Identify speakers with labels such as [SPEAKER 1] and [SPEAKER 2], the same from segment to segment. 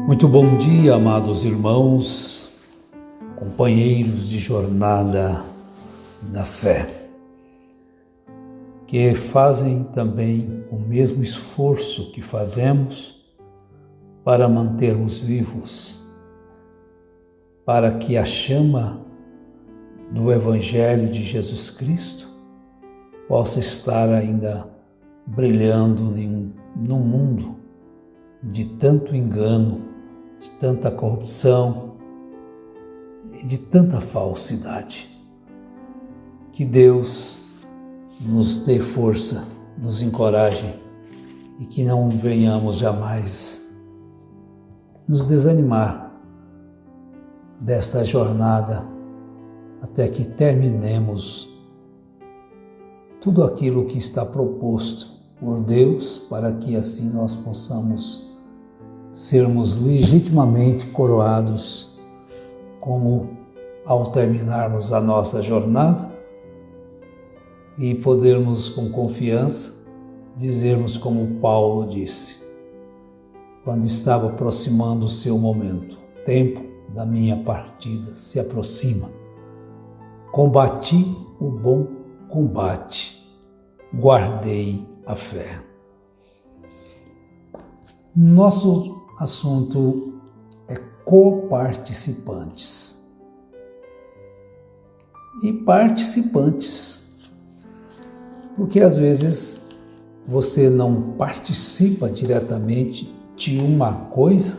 [SPEAKER 1] Muito bom dia, amados irmãos, companheiros de jornada da fé, que fazem também o mesmo esforço que fazemos para mantermos vivos, para que a chama do Evangelho de Jesus Cristo possa estar ainda brilhando num mundo de tanto engano, de tanta corrupção e de tanta falsidade. Que Deus nos dê força, nos encoraje e que não venhamos jamais nos desanimar desta jornada até que terminemos tudo aquilo que está proposto por Deus, para que assim nós possamos sermos legitimamente coroados, como ao terminarmos a nossa jornada, e podermos com confiança dizermos como Paulo disse, quando estava aproximando o seu momento: o tempo da minha partida se aproxima. Combati o bom combate, guardei a fé. Nosso assunto é coparticipantes. E participantes, porque às vezes você não participa diretamente de uma coisa,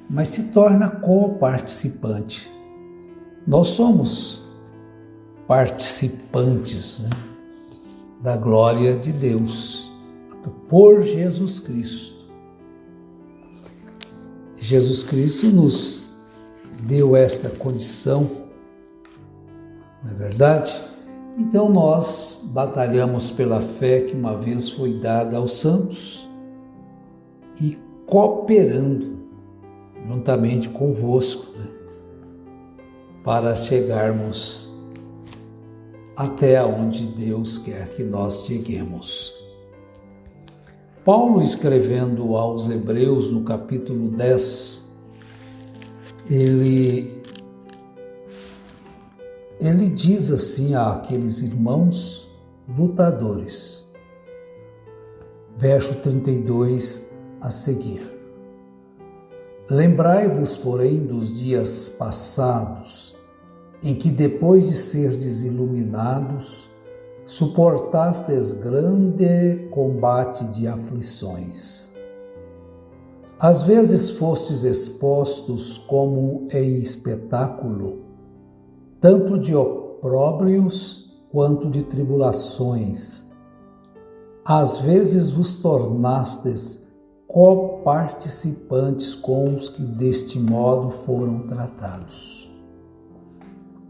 [SPEAKER 1] mas se torna coparticipante. Nós somos participantes, da glória de Deus, por Jesus Cristo. Jesus Cristo nos deu esta condição, não é verdade? Então nós batalhamos pela fé que uma vez foi dada aos santos e cooperando juntamente convosco, para chegarmos até onde Deus quer que nós cheguemos. Paulo, escrevendo aos Hebreus, no capítulo 10, ele diz assim àqueles irmãos lutadores, verso 32 a seguir: Lembrai-vos, porém, dos dias passados, em que, depois de serdes iluminados, suportastes grande combate de aflições. Às vezes fostes expostos como em espetáculo, tanto de opróbrios quanto de tribulações. Às vezes vos tornastes coparticipantes com os que deste modo foram tratados.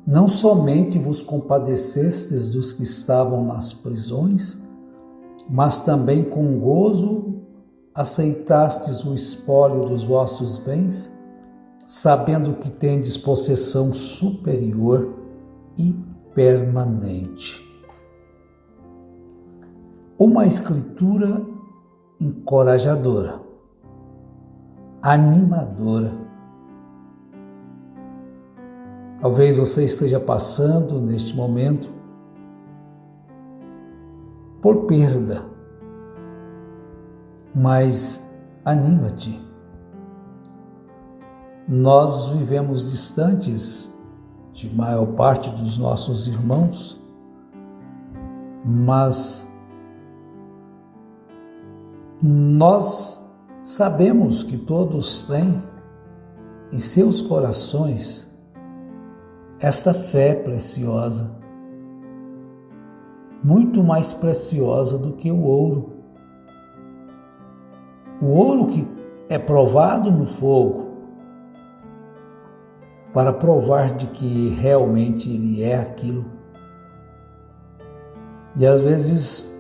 [SPEAKER 1] Não somente vos compadecestes dos que estavam nas prisões, mas também com gozo aceitastes o espólio dos vossos bens, sabendo que tendes possessão superior e permanente. Uma escritura encorajadora, animadora. Talvez você esteja passando neste momento por perda, mas anima-te. Nós vivemos distantes de maior parte dos nossos irmãos, mas nós sabemos que todos têm em seus corações essa fé preciosa, muito mais preciosa do que o ouro. O ouro que é provado no fogo, para provar de que realmente ele é aquilo. E às vezes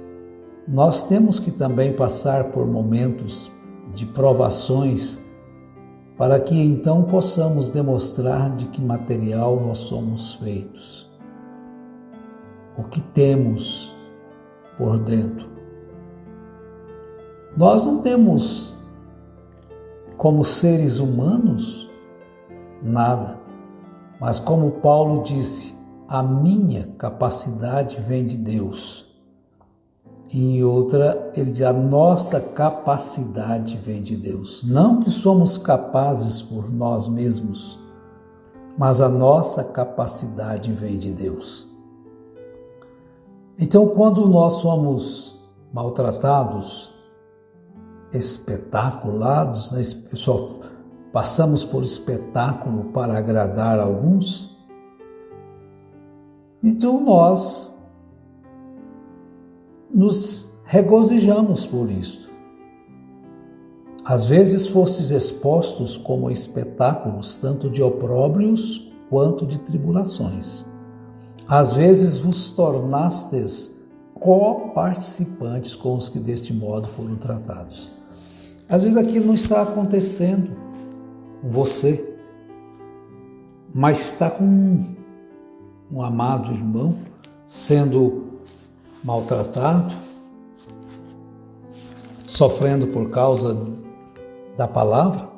[SPEAKER 1] nós temos que também passar por momentos de provações, para que então possamos demonstrar de que material nós somos feitos, o que temos por dentro. Nós não temos como seres humanos? Nada. Mas como Paulo disse, a minha capacidade vem de Deus. E em outra, ele diz, a nossa capacidade vem de Deus. Não que somos capazes por nós mesmos, mas a nossa capacidade vem de Deus. Então, quando nós somos maltratados, espetaculados, né? Passamos por espetáculo para agradar alguns, então nós nos regozijamos por isto. Às vezes fostes expostos como espetáculos, tanto de opróbrios quanto de tribulações. Às vezes vos tornastes co-participantes com os que deste modo foram tratados. Às vezes aquilo não está acontecendo com você, mas está com um amado irmão sendo maltratado, sofrendo por causa da palavra.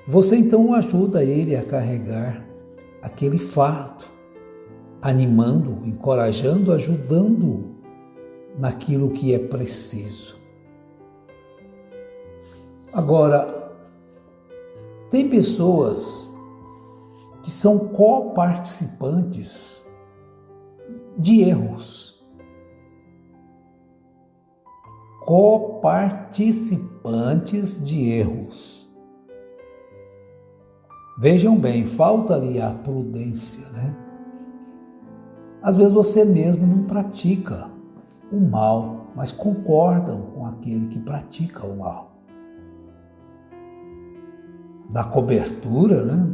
[SPEAKER 1] Você então ajuda ele a carregar aquele fardo, animando, encorajando, ajudando naquilo que é preciso. Agora, tem pessoas que são co-participantes de erros. Co-participantes de erros. Vejam bem, falta ali a prudência, né? Às vezes você mesmo não pratica o mal, mas concordam com aquele que pratica o mal. Da cobertura, né?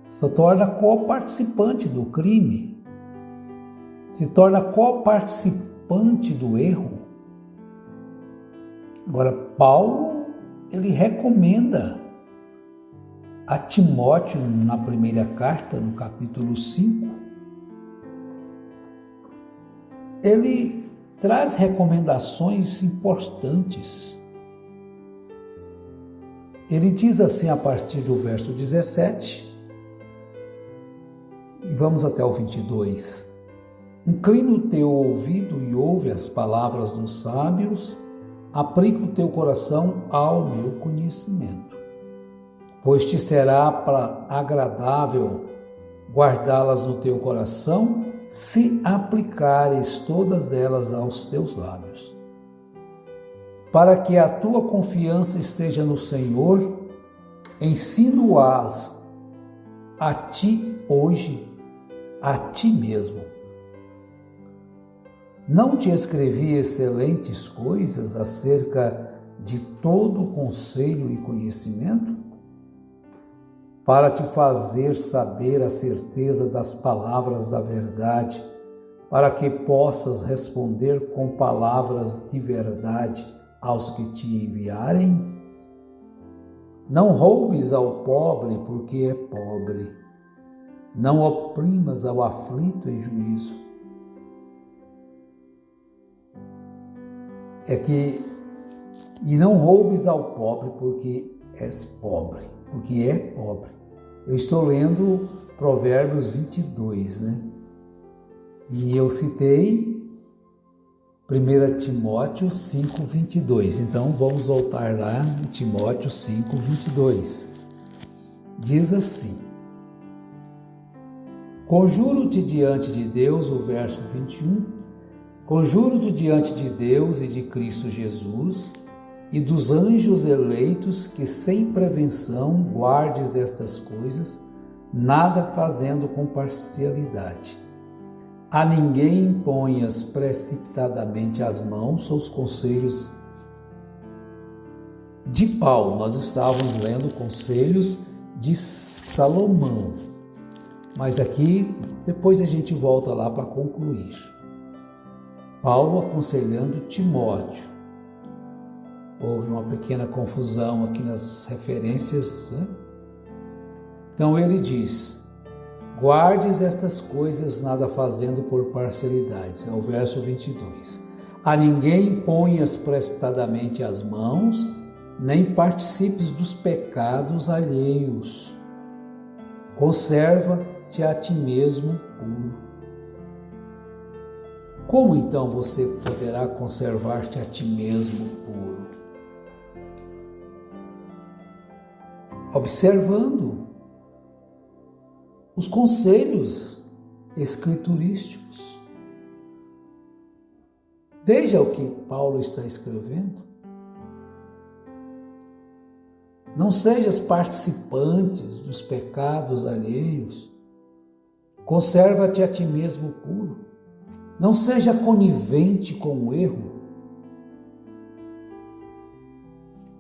[SPEAKER 1] Se torna co-participante do crime, se torna co-participante do erro. Agora, Paulo, ele recomenda a Timóteo, na primeira carta, no capítulo 5, ele traz recomendações importantes. Ele diz assim a partir do verso 17, e vamos até o 22. Inclina o teu ouvido e ouve as palavras dos sábios, aplica o teu coração ao meu conhecimento, pois te será agradável guardá-las no teu coração, se aplicares todas elas aos teus lábios. Para que a tua confiança esteja no Senhor, ensino-as a ti hoje, a ti mesmo. Não te escrevi excelentes coisas acerca de todo conselho e conhecimento? Para te fazer saber a certeza das palavras da verdade, para que possas responder com palavras de verdade aos que te enviarem? Não roubes ao pobre porque é pobre, não oprimas ao aflito em juízo. E não roubes ao pobre porque és pobre, porque é pobre. Eu estou lendo Provérbios 22, né? E eu citei 1 Timóteo 5, 22. Então, vamos voltar lá em Timóteo 5, 22. Diz assim: Conjuro-te diante de Deus, o verso 21, conjuro-te diante de Deus e de Cristo Jesus e dos anjos eleitos que sem prevenção guardes estas coisas, nada fazendo com parcialidade. A ninguém imponhas precipitadamente as mãos ou os conselhos de Paulo. Nós estávamos lendo conselhos de Salomão, mas aqui depois a gente volta lá para concluir. Paulo aconselhando Timóteo. Houve uma pequena confusão aqui nas referências, né? Então ele diz: guardes estas coisas, nada fazendo por parcialidades. É o verso 22. A ninguém imponhas precipitadamente as mãos, nem participes dos pecados alheios. Conserva-te a ti mesmo puro. Como então você poderá conservar-te a ti mesmo puro? Observando os conselhos escriturísticos. Veja o que Paulo está escrevendo. Não sejas participantes dos pecados alheios. Conserva-te a ti mesmo puro. Não seja conivente com o erro.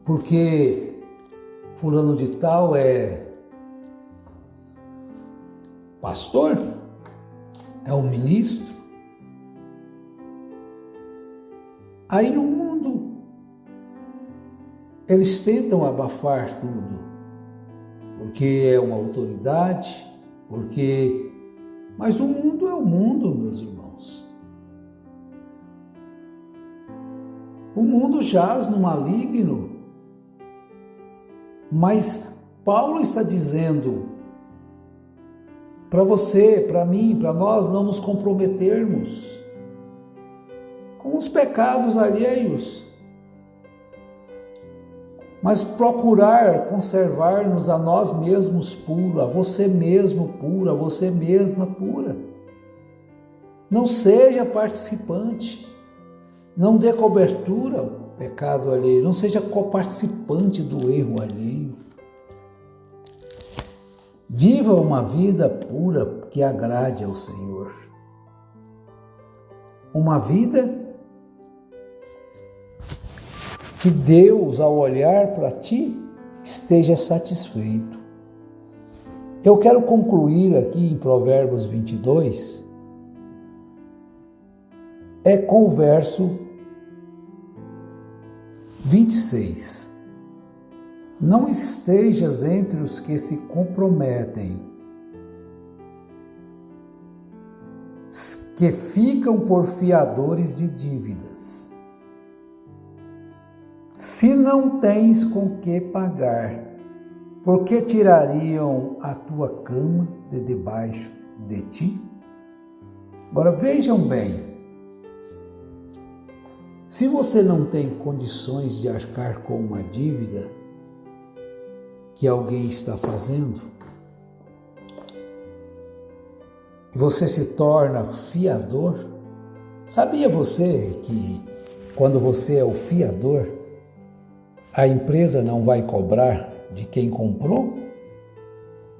[SPEAKER 1] Porque fulano de tal é pastor, é um ministro. Aí no mundo, eles tentam abafar tudo, porque é uma autoridade, mas o mundo é o mundo, meus irmãos. O mundo jaz no maligno, mas Paulo está dizendo para você, para mim, para nós não nos comprometermos com os pecados alheios, mas procurar conservar-nos a nós mesmos puro, a você mesmo puro, a você mesma pura. Não seja participante, não dê cobertura ao pecado alheio, não seja coparticipante do erro alheio. Viva uma vida pura que agrade ao Senhor. Uma vida que Deus, ao olhar para ti, esteja satisfeito. Eu quero concluir aqui em Provérbios 22, com o verso 26. Não estejas entre os que se comprometem, que ficam por fiadores de dívidas. Se não tens com que pagar, por que tirariam a tua cama de debaixo de ti? Agora vejam bem, se você não tem condições de arcar com uma dívida que alguém está fazendo, e você se torna fiador, sabia você que quando você é o fiador, a empresa não vai cobrar de quem comprou,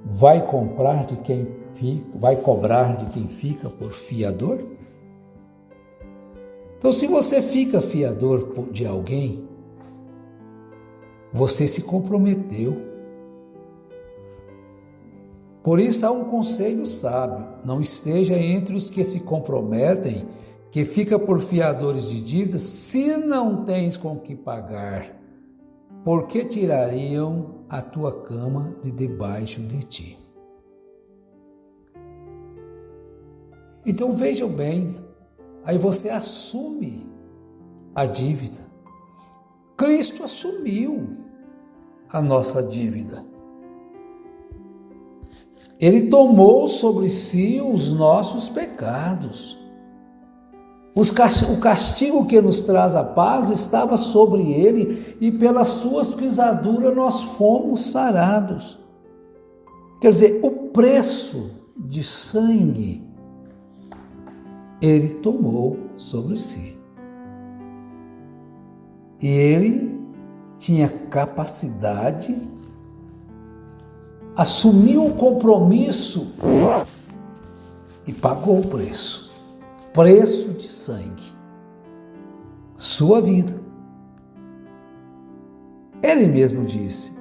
[SPEAKER 1] vai cobrar de quem fica por fiador? Então, se você fica fiador de alguém, você se comprometeu. Por isso há um conselho sábio: não esteja entre os que se comprometem, que fica por fiadores de dívidas, se não tens com que pagar. Por que tirariam a tua cama de debaixo de ti? Então vejam bem, aí você assume a dívida. Cristo assumiu a nossa dívida. Ele tomou sobre si os nossos pecados. O castigo que nos traz a paz estava sobre ele e pelas suas pisaduras nós fomos sarados. Quer dizer, o preço de sangue ele tomou sobre si. E ele tinha capacidade, assumiu o compromisso e pagou o preço. Preço de sangue, sua vida. Ele mesmo disse: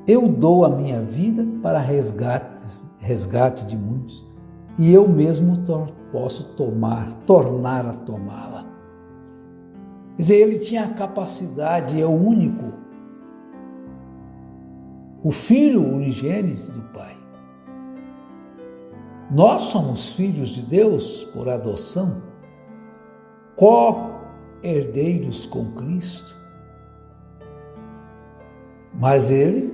[SPEAKER 1] eu dou a minha vida para resgate de muitos, e eu mesmo posso tornar a tomá-la. Quer dizer, ele tinha a capacidade, é o único, o Filho unigênito do Pai. Nós somos filhos de Deus por adoção, co-herdeiros com Cristo. mas ele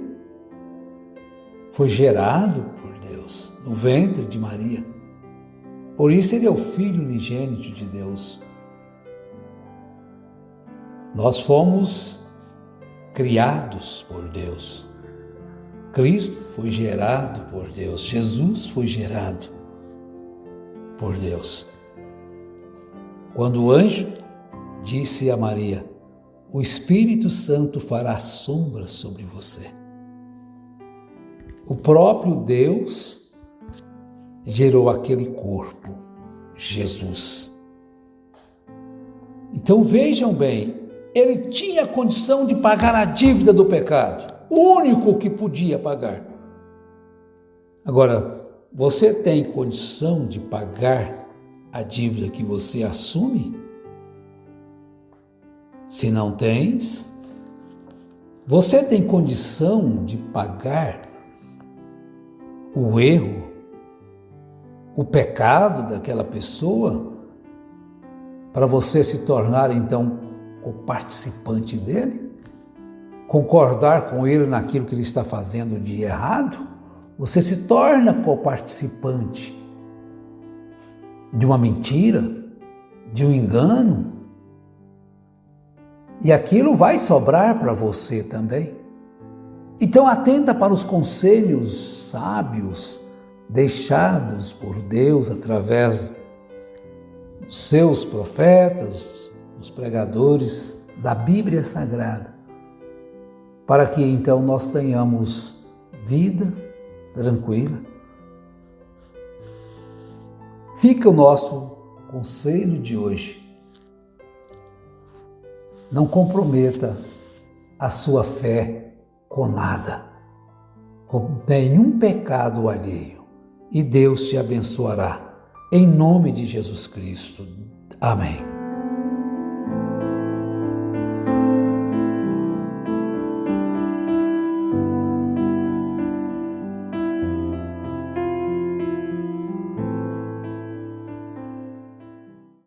[SPEAKER 1] foi gerado por Deus no ventre de Maria. Por isso ele é o Filho unigênito de Deus. Nós fomos criados por Deus. Cristo foi gerado por Deus. Jesus foi gerado por Deus. Quando o anjo disse a Maria: o Espírito Santo fará sombra sobre você. O próprio Deus gerou aquele corpo, Jesus. Então vejam bem, ele tinha condição de pagar a dívida do pecado, o único que podia pagar. Agora, você tem condição de pagar a dívida que você assume? Se não tens, você tem condição de pagar o erro, o pecado daquela pessoa, para você se tornar então o participante dele? Concordar com ele naquilo que ele está fazendo de errado? Você se torna coparticipante de uma mentira, de um engano, e aquilo vai sobrar para você também. Então atenta para os conselhos sábios deixados por Deus através dos seus profetas, dos pregadores da Bíblia Sagrada, para que então nós tenhamos vida tranquila. Fica o nosso conselho de hoje. Não comprometa a sua fé com nada, com nenhum pecado alheio, e Deus te abençoará. Em nome de Jesus Cristo. Amém.